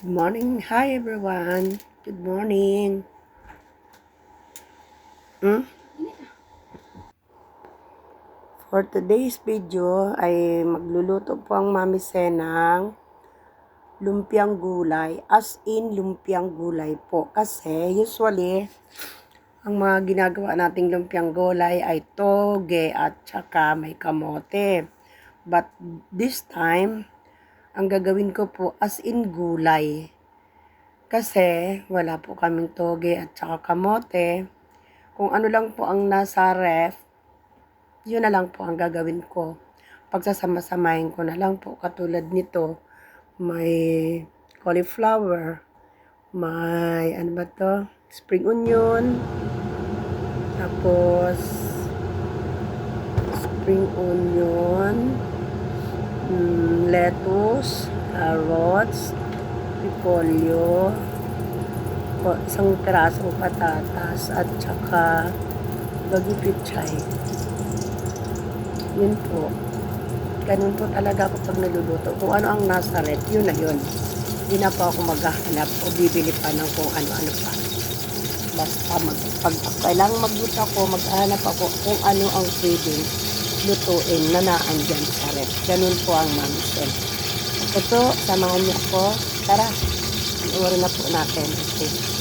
Good morning. Hi everyone. Good morning. For today's video ay magluluto po ang Mami Sen ng lumpiang gulay. As in lumpiang gulay po. Kasi usually ang mga ginagawa nating lumpiang gulay ay toge at saka may kamote. But this time, ang gagawin ko po as in gulay. Kasi wala po kaming toge at saka kamote. Kung ano lang po ang nasa ref, yun na lang po ang gagawin ko. Pagsasama-samahin ko na lang po. Katulad nito, may cauliflower, may ano ba to? Spring onion, tapos spring onion, lettuce, carrots, repolyo, isang pirasong patatas, at saka bagi pichay. Yun po. Ganun po talaga ako pag naluluto. Kung ano ang nasa ref, yun na yun. Hindi na po ako maghahanap o bibili pa ng kung ano-ano pa. Basta pag kailangan magluto ako, maghahanap ako kung ano ang pwedeng lutuin na naandyan sa ref. Ganun po ang Mami Sen. Ito, samahan niyo ako. Tara, inuwi na po natin. Okay.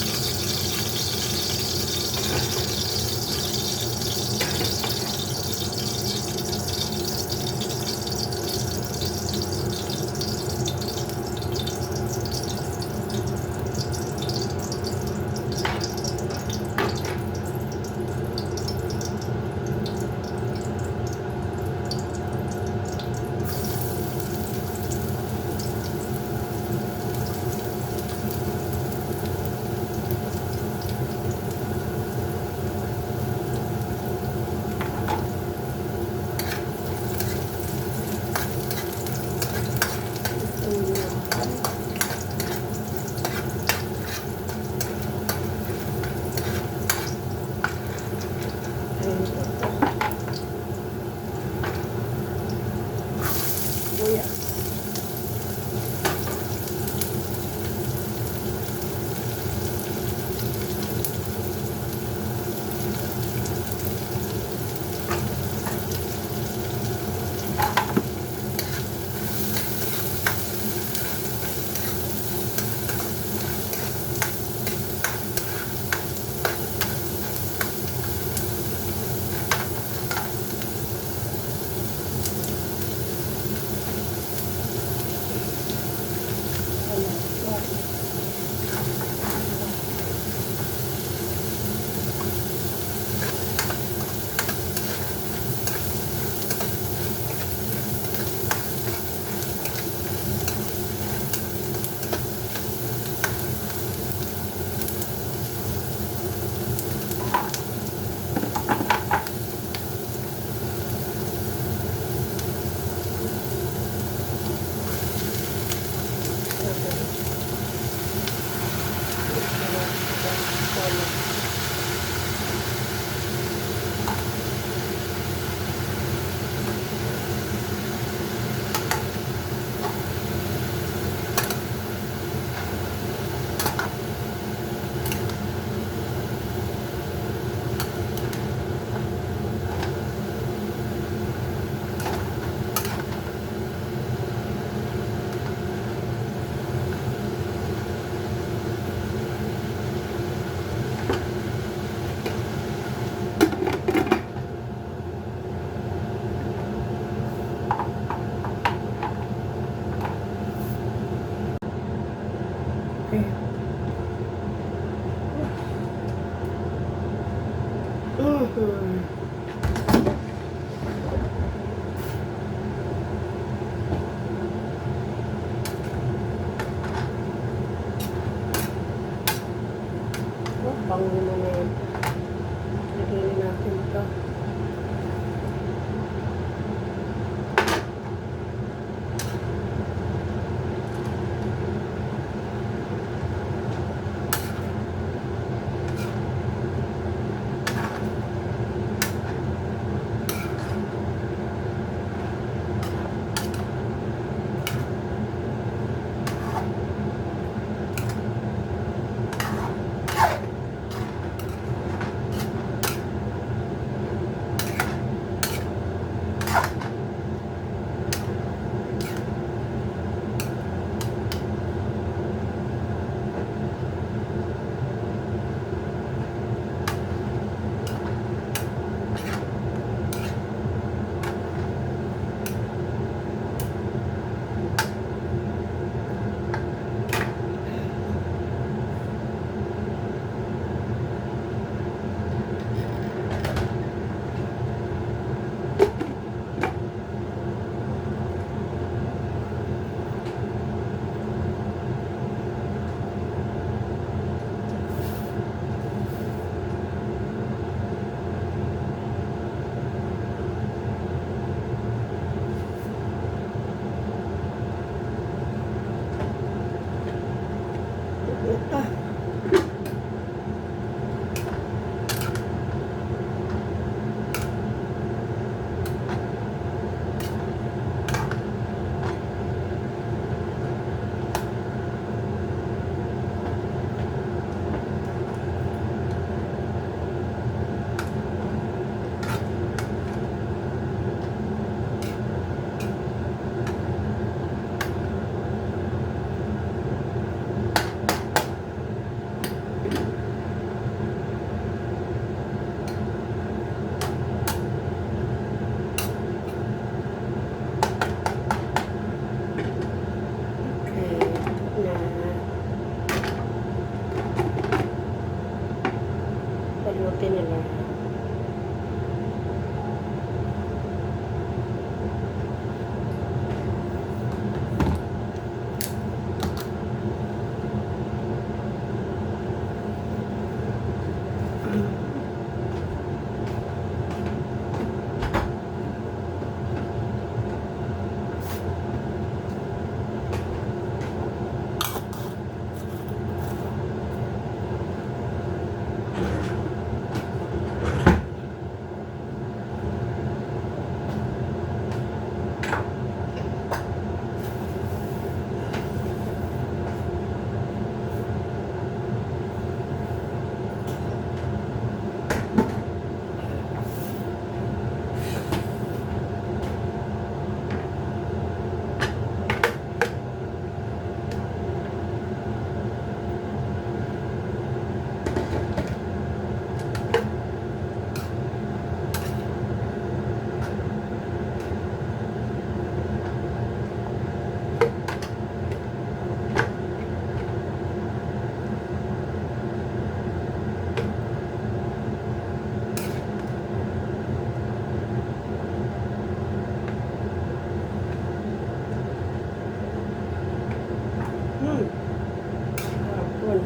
Bango na na yun. Lagyan natin ito. Hmm. Hapon.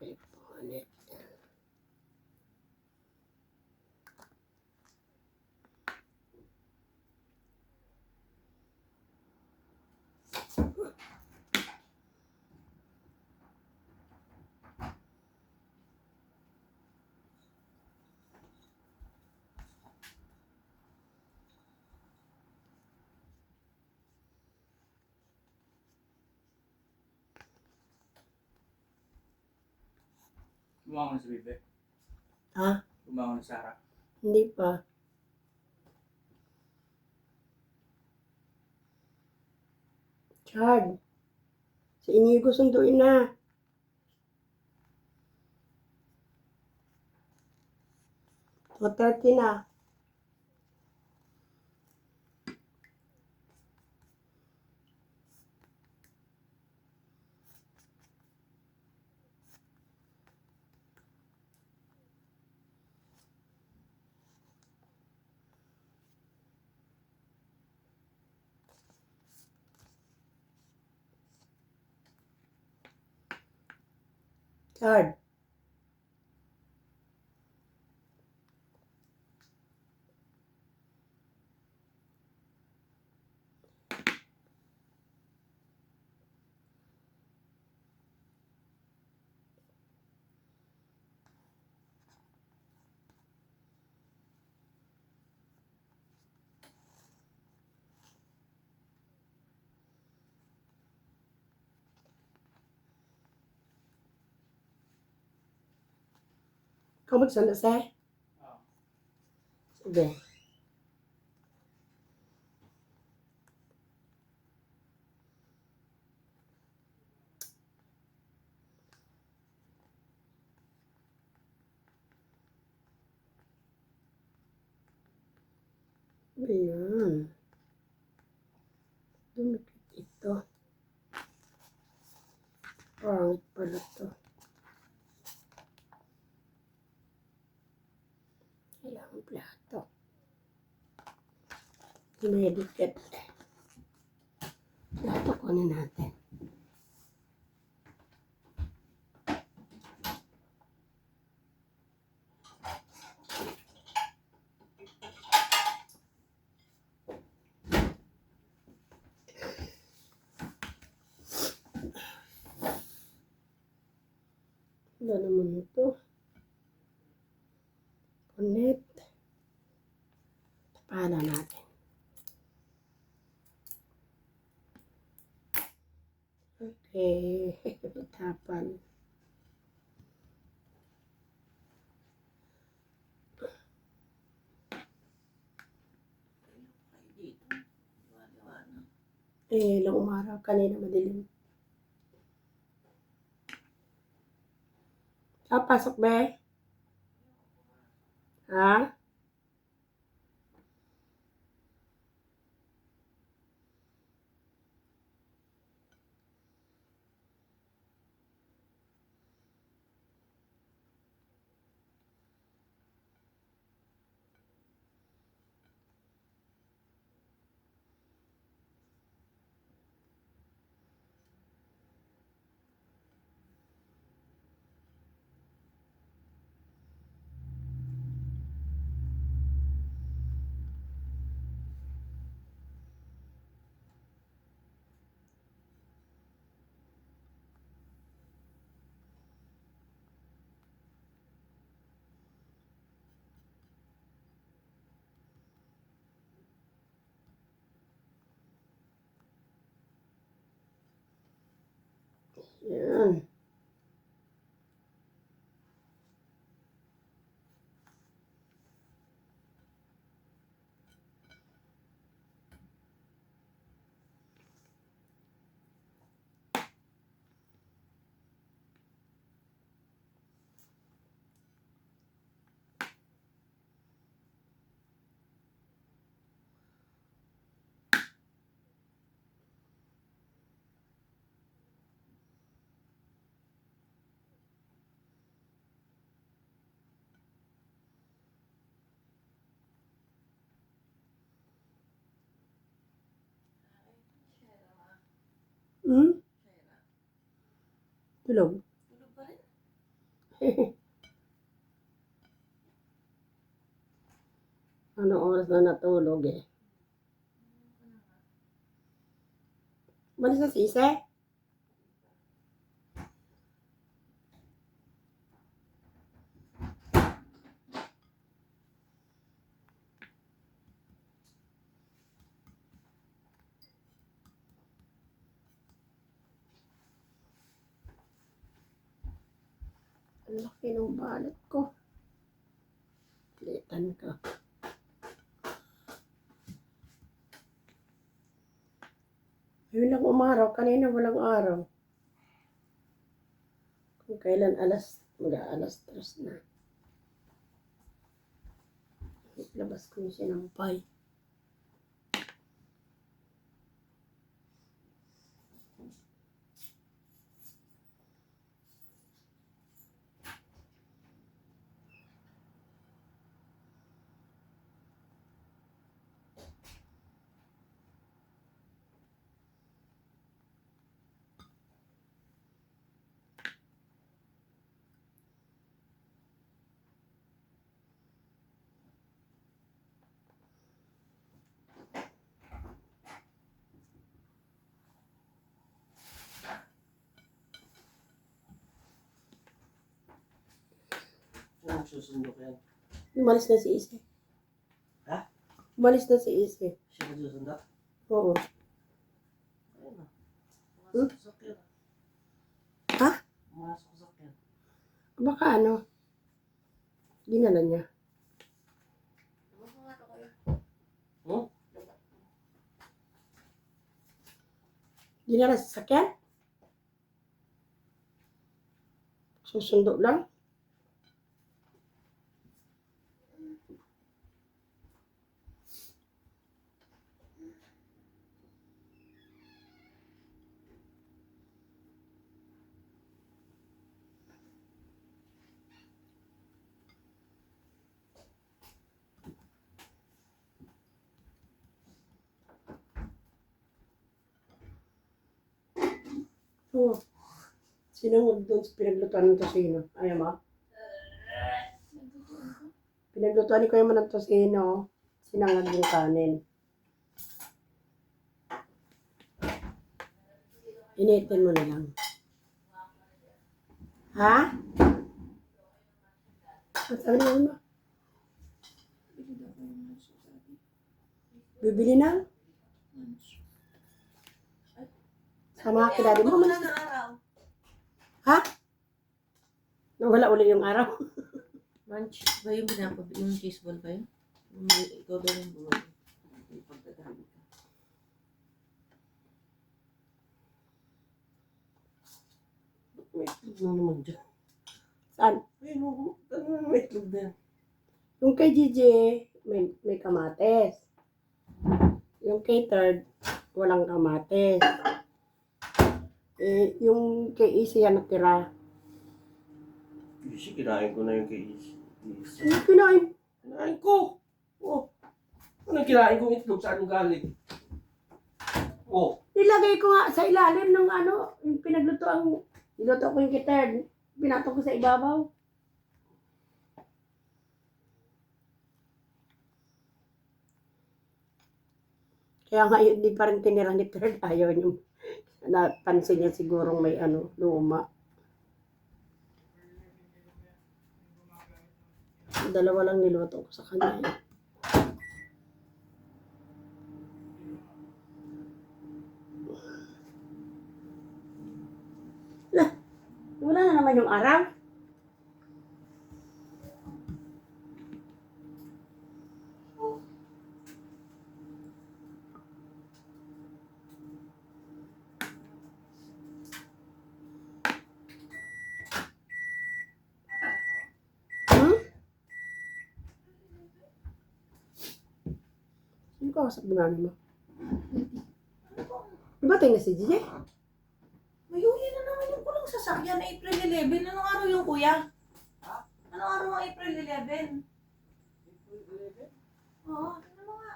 Ipunit. Bumangon na si Bibe. Ha? Bumangon na si Sarah. Hindi pa. Chad. Si Inigo sunduin na. 2:30 na. Chad. Ikaw magsundo sa? Oo. Sige. Ayan. Dumikit ito. Pangit pala to. Kailangan plato. Dinedikit. Plato ko na natin. Wala naman ito. Punit. Tapanan natin. Okay. Tapan. Eh, ilang umaraw kanina madilim. Pasok ba? Ha? Yan. Hmm? Tulog. Tulog pa rin? Ano oras na natulog eh? Malis na si Ise? Ang laki ng balat ko. Litan ka. Ngayon lang umaraw. Kanina walang araw. Kung kailan mag-aalas 3 na. Labas ko yung sinampay. Susundo ko yan. Umalis na si Ise. Ha? Umalis na si Ise. Siya magsusundo? Oo. Ayun na. Hmm? Pumasok sa sakyan. Ha? Pumasok sa sakyan. Baka ano? Dinala niya. Labas mo nga ito kayo. Hmm? Dinala sa sakyan? Susundo lang? Oo. Sinungod doon sa pinaglutuan ng tosino. Ayaw mo? Nagtutuan ko. Pinaglutuan ni Kuya mo ng tosino. Sinangag yung kanin. Initin mo na lang. Ha? Ang sabi naman mo? Bili daw ko yung lunch ko sabi. Bibili ng? Lunch. Sama ka daddy mo. Wala na araw. Ha? Nawala uli yung araw. Lunch ba yung yung cheese ball ba yun? Ikaw daw yung buwan. Yung pagdadami ka. May itlog na naman dyan. Saan? Ayun, may itlog din. Yung kay GJ, may kamates. Yung kay third, walang kamates. Yung kay Easy yan natira. Easy, kinain ko na yung kay Easy. Ano kinain? Kinain ko! Oh. Anong kinain kong itlog? Saan yung galing? Oh. Nilagay ko nga sa ilalim ng ano, yung niluto ko yung kay third. Pinatong ko sa ibabaw. Kaya nga yun, di pa rin tinira ni third. Ayaw niyo. Napansin niya sigurong may luma. Dalawa lang niluto ko sa kanya. Wala na naman yung araw. Sino kausap mo namin mo? Di ba tayo na si Gigi? May huli na naman yung kulang sasakyan, April 11. Anong araw yung kuya? Anong araw ang April 11? Oo, tingnan mo nga.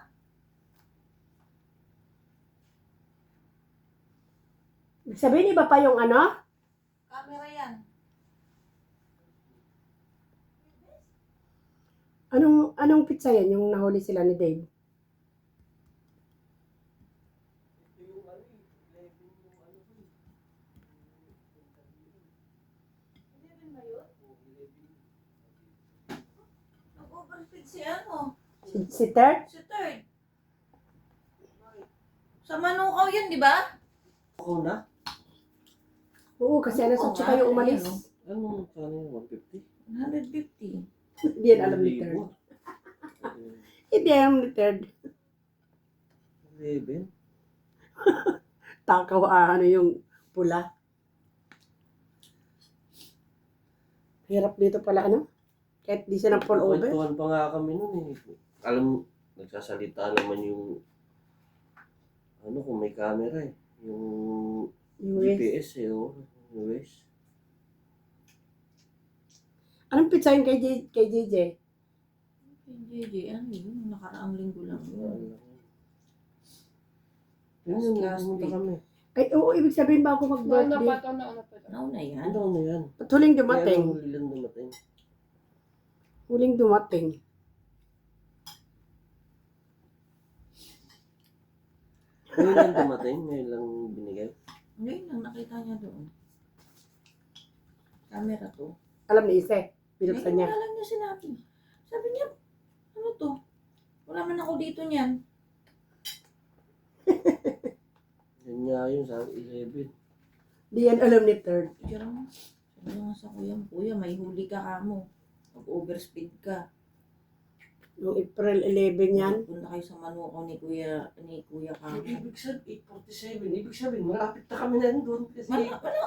Sabihin, iba pa yung ano? Camera yan. Anong pizza yan? Yung nahuli sila ni Dave? Nag-overfeed si ano? Si Third? Si third. Sa Manukaw yan, di ba? Ako na? Oo, kasi alas 8 kayo umalis. Ano? Kano yung 150? 150. Hindi yan alam ni Third. Hindi alam ni Third. 11? Takaw yung pula. Hirap dito pala Kahit di siya na pull over. Kwentuhan pa nga kami nun eh. Alam, nagsasalita naman yung kung may camera eh. Yung US. GPS eh, US. Anong pizza yun kay JJ? JJ, ano yun? Nakaraang linggo lang yun. Yun yung Last pumunta week. kami. Ay, oo, ibig sabihin bago Nauna mag-birthday. pa ito, nauna pa ito. Nauna yan. Ano na yan? At huling Kaya dumating. huli lang dumating. Huling dumating. Ngayon lang dumating, ngayon lang binigay. Ngayon lang nakita niya doon. Camera to. Alam ni Ise. Binuksan niya. Wala lang niya sinabi. Sabi niya, ano to? Wala man ako dito niyan. Yan nga yun, sabi 11. Di yan alam ni Third. Kaya mo, sabi nga sa kuya, may huli ka kamo. Pag-overspeed ka. Noong April 11 yan. Punta kayo sa Manukaw ni kuya kamo. Ibig sabihin, 8:47. Ibig sabihin, malapit na kami na doon. Kasi,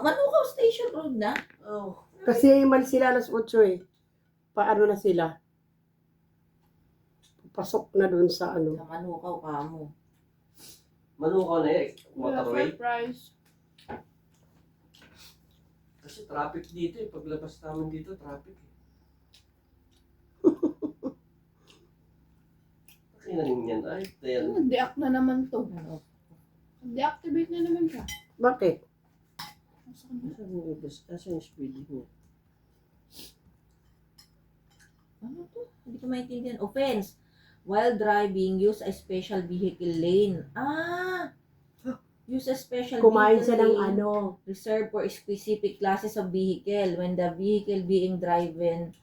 Manukaw Station Road na? oh, Kasi mal sila alas 8 eh. Paano na sila? Pasok na dun sa Sa Manukaw kamo. Manukaw na eh, Wala waterway. surprise. Kasi traffic dito eh, paglabas namin dito, traffic eh. Kaya rin yan, ay, tayan. Nag-deact na naman to. Ano? Deactivate na naman siya. Bakit? Asan yung speed niya? Ano to? Hindi ko maintindihan. Offense. While driving, use a special vehicle lane. Use a special Kumain vehicle siya ng lane reserved for specific classes of vehicle when the vehicle being driven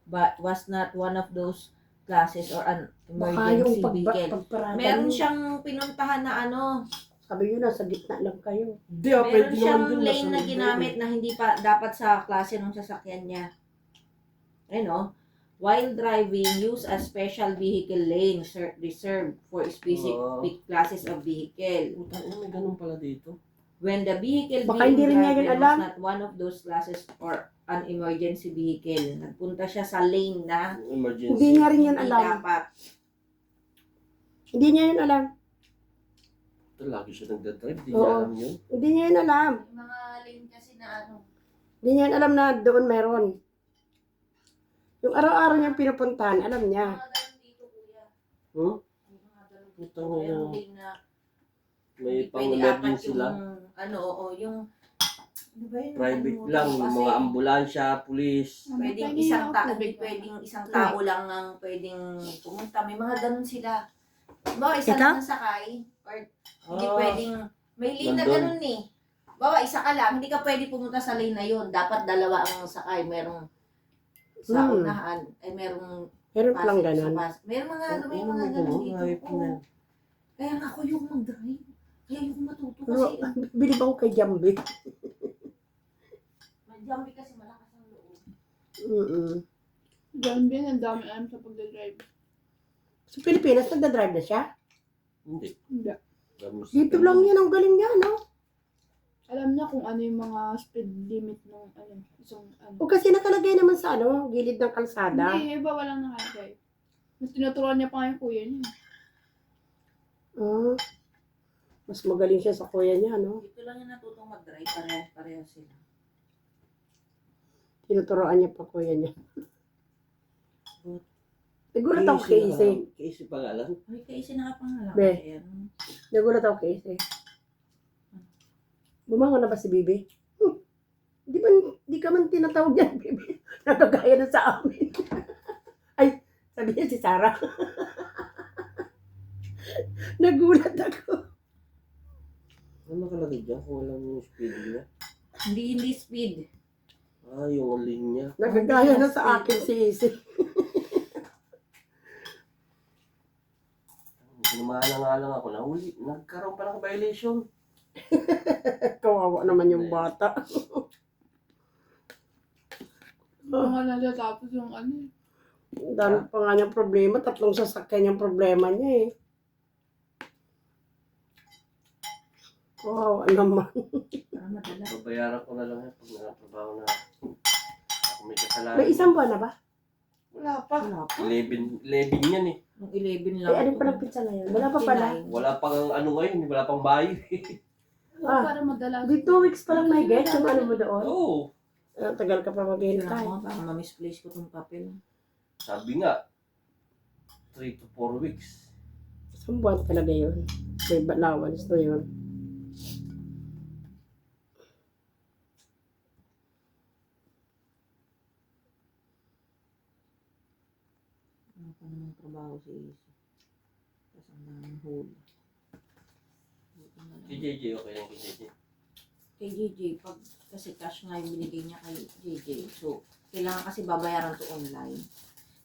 but was not one of those classes or an Baka yung emergency vehicle. pagparada Meron niyo. siyang pinuntahan na Sabi yun, nasa gitna lang kayo. Hindi, meron siyang lane na ginamit na hindi pa dapat sa klase ng sasakyan niya. While driving, use a special vehicle lane reserved for specific classes of vehicle. May ganun pala dito. When the vehicle Baka being hindi rin niya driven yun was alam. not one of those classes or an emergency vehicle. Nagpunta siya sa lane na Emergency. Hindi niya rin yan hindi alam. dapat. Hindi niya yun alam. Ito, lagi siya nagdadrive. Hindi Oo. niya alam yun. Hindi niya yun alam. May mga lane kasi na ano. Hindi niya yun alam na doon meron. Yung araw-araw niyang pinupuntahan, alam niya. Mga ganun dito, kuya. Hmm? May mga ganun Ito dito. nga Merong yun. lane na May hindi pang pwede apat emergency yung, lang. ano, oo, yung, ano ba yun? Private Ano, lang. kasi Mga ambulansya, pulis. pwedeng Pwede isang ako tao, tubig hindi ba? pwedeng isang tao lang ang pwedeng pumunta. May mga ganun sila. Bawa, isa Ikaw? lang ang sakay, or hindi pwedeng, may lane na Nandun. ganun eh. Bawa, isa ka lang, hindi ka pwede pumunta sa lane na yun. Dapat dalawa ang sakay. Merong sa Hmm. unahan, ay merong Meron palang pasok sa ganun. pasok. Meron mga, Oo, may oo, mga may ganun ganun. dito. Ayop na. Oo. Kaya nga ako yung mag-drive. Kaya yung matuto Pero, kasi. bilib ako kay Jambi. Jambi kasi malakas ang loob. Mm-mm. Diyan din, ang dami alam sa pagdadrive. Sa Pilipinas, nagda-drive na siya? Hindi. Hindi. Dami sa Dito Pilipinas. lang yan, ang galing niya, no? Alam niya kung ano yung mga speed limit ng isang O kasi nakalagay naman sa gilid ng kalsada. Hindi, iba walang nakakay. Mas tinuturuan niya pa nga yung kuya niya. Ah, mas magaling siya sa kuya niya, no? Dito lang yung natutong mag-drive. Pareho sila. Tinuturoan niya pa kuya niya. But, Nagulat ako kay Ise. Casey pangalan. Ay, kasi nakapangalan. Be. Ayan. Nagulat ako kay Ise. Bumangon na ba si Bibi? Di ka man tinatawag yan, Bibi. Nagagaya na sa amin. Ay, sabi niya si Sarah. Nagulat ako. Ano nakalagay dyan kung alam mo yung speed niya? Hindi speed. Ah, yung linya. Nagagaya na sa akin si Ise. Sinamahan nga lang ako. Nahuli. Nagkaroon pa ng violation. Kawawa naman yung bata. Mga natatapos yung Ang dami pa nga niyang problema. 3 sasakyan yung problema niya eh. Kawawa naman. Para madala. Babayaran ko na lang yan pag nakatrabaho na ako. Ako may kasalanan. May isang buwan na ba? Wala pa. Wala pa. 11 yan eh. Yung 11 lang. Ay, ano palang pizza ngayon? Wala pa pala. 59. Wala pang ano ngayon. Wala pang bayo eh. Ah, para madalas. Di 2 weeks pa lang may get yung ano mo doon. Oo. Ah, tagal ka pa maghihintay. Kailangan ko para ma-misplace ko itong papel. Sabi nga. 3 to 4 weeks. Isang buwan talaga yun. May allowance na yun. Ano pa naman trabaho si Isi. Tapos ang daming huli. Buti na lang. Si JJ, okay lang kay JJ. Kay JJ, pag kasi cash nga yung binigay niya kay JJ. So, kailangan kasi babayaran to online.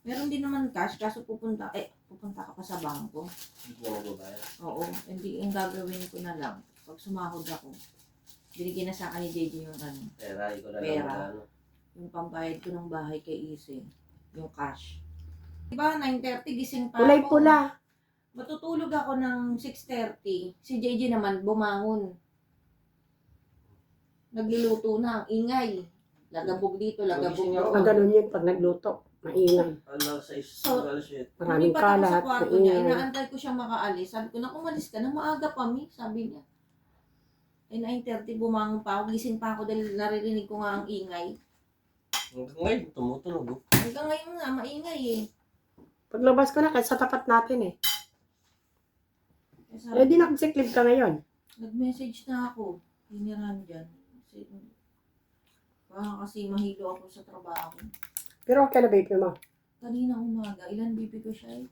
Meron din naman cash, kaso pupunta ka pa sa bangko. Hindi ko magbabayad. Oo, hindi yung gagawin ko na lang. Pag sumahod ako, binigyan na sa akin ni JJ yung Pera, ikaw na Pera. lang ano. yung pambayad ko ng bahay kay Isi. Yung cash. Diba, 9:30 gising pa Kulay ako. pula. Matutulog ako ng 6:30. Si JJ naman bumangon. Nagluluto na, ang ingay. Lagabog dito, lagabog Magising ako. Ah, ganun yun pag nagluto. Maingay. Alas 6, So, alas 7. Maraming Lumipat ako sa kalat. kwarto niya, Maingay. inaantay ko siyang makaalis. Sabi ko, naku, umalis ka na, maaga pa, Mi. Sabi niya. Ay, 9:30, bumangon pa ako. Gising pa ako dahil naririnig ko nga ang ingay. Hanggang ngayon, tumutunog. Oh. Hanggang ngayon nga, maingay eh. Paglabas ko na, kasi sa tapat natin eh. Kaya sabi Eh, di nag-sick leave ka ngayon. Nag-message na ako. Hiniran dyan. Kasi mahilo ako sa trabaho. Pero okay na baby mo. Kanina umaga, ilan BP ko siya eh?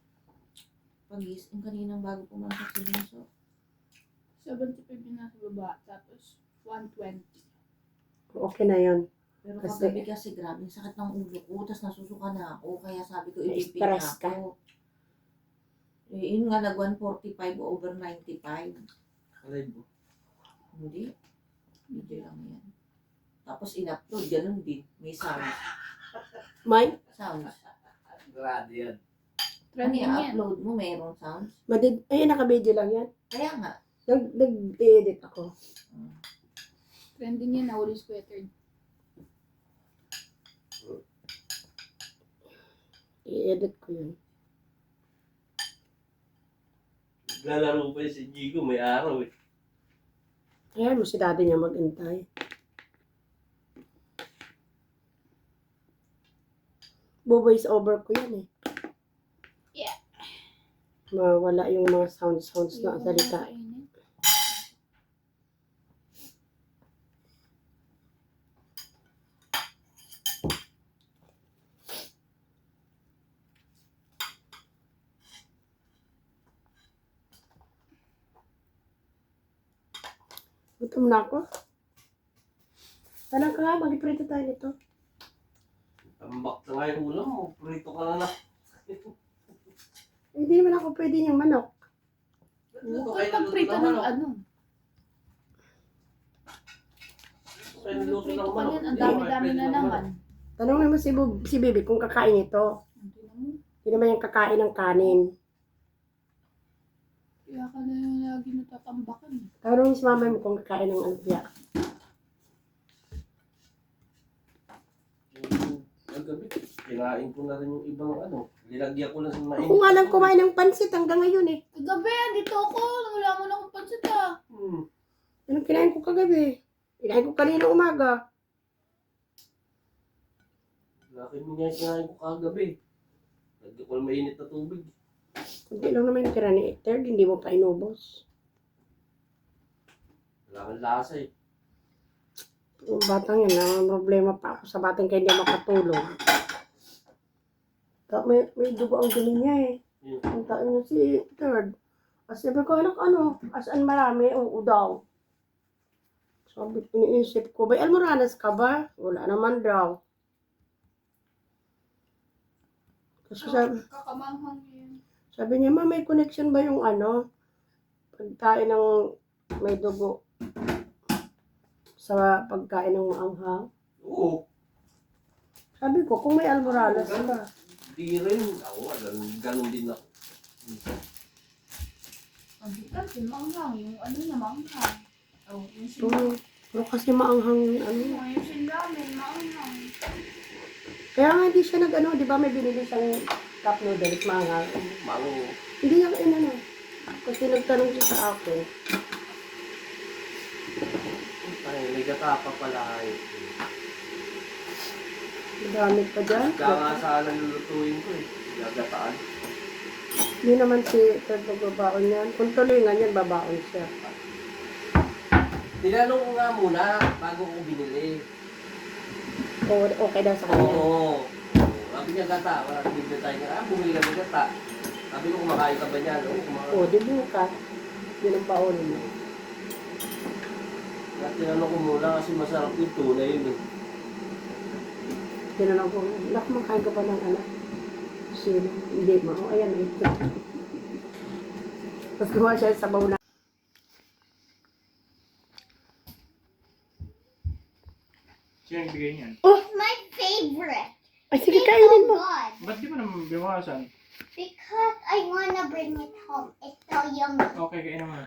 Pag-ising kaninang bago pumasok sa bunso. 75 yun nasa baba. Tapos 120. Okay na yun. Pero Kasi- kagabi kasi grabe, sakit ng ulo ko, tapos nasusuka na ako, kaya sabi ko, i-BP na Stress ka. ako. Eh, yun nga, nag-145 over 95. Alive. Hindi. Video lang yan. Tapos in-upload, ganun din. May sounds. May, Sounds. Grado yan. Ano Trending yan. i-upload mo, mayroong sounds. ayun, naka-video lang yan. Kaya nga. Nag-edit ako. Trending yan. Nahuli sweater. I-edit ko yun. Lalaro pa yun si Jigo, may araw eh. Kaya mo si daddy niya mag-antay. Voice over ko yan eh. Yeah. Mawala yung mga sounds na Ayoko salita. na kainin. Gutom na ako. Talaga nga, mag-prito tayo nito. Tambak na nga yung ulam mo, prito ka na na. Hindi naman ako pwede yung manok. Huwag kayo magprito ng ano. Kaya niluto Prito ng ka manok. yan. Ang Hindi dami-dami pwede na ng naman. manok. Tanongin mo si Bibi kung kakain ito. Hindi naman. Hindi naman yung kakain ng kanin. Kaya ka na yung lagi natatambakan. Tanongin si mama mo kung kakain ng ano kaya. Ang gabi, kinain ko na rin yung ibang ano. Nilagyan ko lang sa mainit. Ako nga lang kumain ng pansit hanggang ngayon eh. Kagabi, dito ako. Wala mo na akong pansit ah. Anong kinain ko kagabi? Kinain ko kanina umaga. Laki mo nga yung kinain ko kagabi. Lagyan ko lang mainit na tubig. Kunti lang naman yung tira ni Hector, hindi mo pa inubos. Wala kang lasa eh. Yung batang yan, ang problema pa ako sa batang kaya hindi makatulog. May dugo ang dumi niya eh. Yun. Ang tayo na si Hector. As sabi ko, anak ano, asan marami, oo daw. Sabi, iniisip ko, may almoranas ka ba? Wala naman daw. Kasi Kakamanghang yun. sabi niya, ma, may connection ba yung ano? Pagkain ng may dugo sa pagkain ng maanghang? Oo. Sabi ko, kung may almoranas ka. Di rin. Ako, ganun din ako. Ang bigat, yung manghang. Yung ano na manghang. Oh, yung Pero kasi maanghang yung ano. yung sinramen, manghang. Kaya nga hindi siya nag-ano, di ba may binili siyang cup noodles, maanghang. Mango. Hindi niya inano. Kasi nagtanong siya sa akin. Ay, may gata pa pala. Madami pa dyan. Kaya nga sana lulutuin ko eh. Gagataan. Hindi naman si Ted magbabaon yan. Kung tulingan yan, babaon siya. Tinanong ko nga muna bago ko binili. O, okay daw sa kanya. Oo. Sabi niya gata. Wala bibili tayo nga. Bumili ka ng gata. Sabi ko kumakain ka ba niyan? Oo, kumakain. O, di bukas. Yun ang paonin mo. Kaya tinanong ko muna kasi masarap yung tuna yun eh. Tinanong ko, nak, makain ka ba ng anak? Sino? Hindi mo. O, ayan, ito. Tapos gumawa siya sa sabaw na. Sino yung bigay niyan? My favorite. Ay, sige, It's kainin so mo. good. Ba't di mo naman biwasan? Because I wanna bring it home. It's so yummy. Okay, kainin mo na.